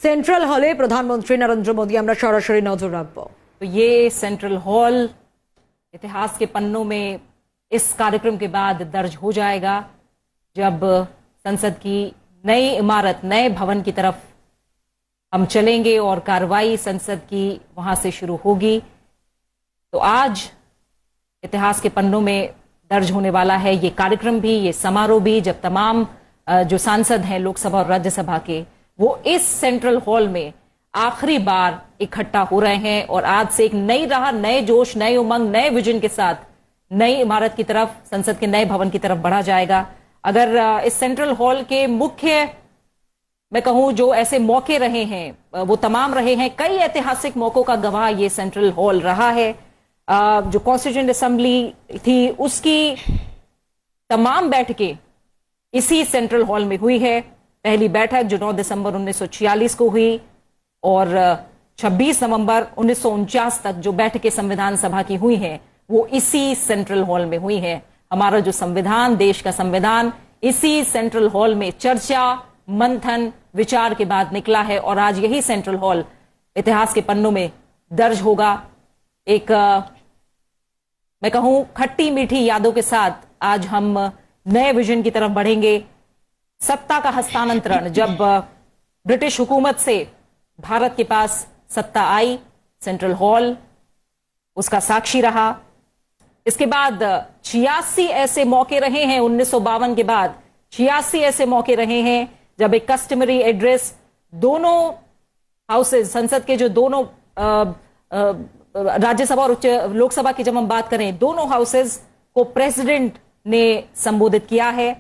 Central হলে প্রধানমন্ত্রী নরেন্দ্র মোदी আমরা সরাসরি নজর রাখবো। तो ये सेंट्रल हॉल इतिहास के पन्नों में इस कार्यक्रम के बाद दर्ज हो जाएगा, जब संसद की नई इमारत, नए भवन की तरफ हम चलेंगे और कार्रवाई संसद की वहां से शुरू होगी। तो आज इतिहास के पन्नों में दर्ज होने वाला है ये कार्यक्रम भी, ये समारोह भी, जब तमाम जो सांसद हैं लोकसभा और राज्यसभा के, वो इस सेंट्रल हॉल में आखिरी बार इकट्ठा हो रहे हैं और आज से एक नई राह, नए जोश, नए उमंग, नए विजन के साथ नई इमारत की तरफ, संसद के नए भवन की तरफ बढ़ा जाएगा। अगर इस सेंट्रल हॉल के मुख्य मैं कहूं जो ऐसे मौके रहे हैं वो तमाम रहे हैं, कई ऐतिहासिक मौकों का गवाह ये सेंट्रल हॉल रहा है। जो कॉन्स्टिट्यूएंट असेंबली थी उसकी तमाम बैठकें इसी सेंट्रल हॉल में हुई है। पहली बैठक जो 9 दिसंबर 1946 को हुई और 26 नवंबर 1949 तक जो बैठकें संविधान सभा की हुई हैं वो इसी सेंट्रल हॉल में हुई हैं। हमारा जो संविधान, देश का संविधान, इसी सेंट्रल हॉल में चर्चा, मंथन, विचार के बाद निकला है और आज यही सेंट्रल हॉल इतिहास के पन्नों में दर्ज होगा। एक मैं कहूं खट्टी मीठी यादों के साथ आज हम नए विजन की तरफ बढ़ेंगे। सत्ता का हस्तांतरण, जब ब्रिटिश हुकूमत से भारत के पास सत्ता आई, सेंट्रल हॉल उसका साक्षी रहा। इसके बाद 86 ऐसे मौके रहे हैं 1952 के बाद, 86 ऐसे मौके रहे हैं जब एक कस्टमरी एड्रेस दोनों हाउसेज, संसद के जो दोनों राज्यसभा और लोकसभा की जब हम बात करें, दोनों हाउसेज को प्रेसिडेंट ने संबोधित किया है।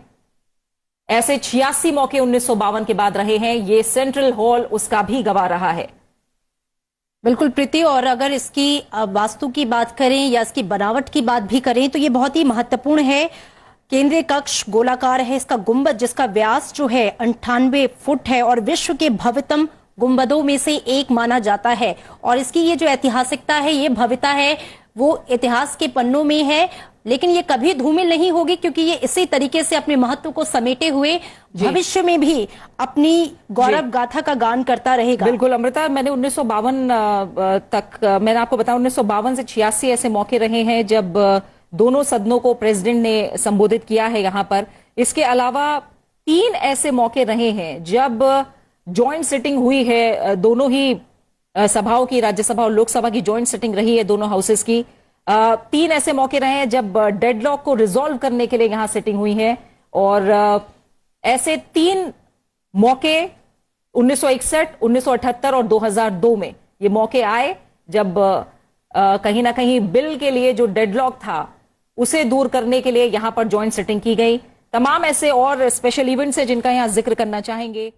ऐसे 86 मौके 1952 के बाद रहे हैं। ये सेंट्रल हॉल उसका भी गवाह रहा है। बिल्कुल प्रीति, और अगर इसकी वास्तु की बात करें या इसकी बनावट की बात भी करें तो ये बहुत ही महत्वपूर्ण है। केंद्रीय कक्ष गोलाकार है, इसका गुंबद जिसका व्यास जो है 98 फुट है और विश्व के भव्यतम गुंबदों में से एक माना जाता है। और इसकी ये जो ऐतिहासिकता है, ये भव्यता है, वो इतिहास के पन्नों में है, लेकिन ये कभी धूमिल नहीं होगी क्योंकि ये इसी तरीके से अपने महत्व को समेटे हुए भविष्य में भी अपनी गौरव गाथा का गान करता रहेगा। बिल्कुल अमृता, मैंने 1952 तक, मैंने आपको बताया 1952 से 86 ऐसे मौके रहे हैं जब दोनों सदनों को प्रेसिडेंट ने संबोधित किया है यहां पर। इसके अलावा 3 ऐसे मौके रहे हैं जब ज्वाइंट सिटिंग हुई है, दोनों ही सभाओं की, राज्यसभा और लोकसभा की ज्वाइंट सिटिंग रही है दोनों हाउसेस की। 3 ऐसे मौके रहे हैं जब डेडलॉक को रिजॉल्व करने के लिए यहां सिटिंग हुई है और ऐसे 3 मौके 1961, 1978 और 2002 में ये मौके आए जब कहीं ना कहीं बिल के लिए जो डेडलॉक था उसे दूर करने के लिए यहां पर ज्वाइंट सिटिंग की गई। तमाम ऐसे और स्पेशल इवेंट्स हैं जिनका यहां जिक्र करना चाहेंगे।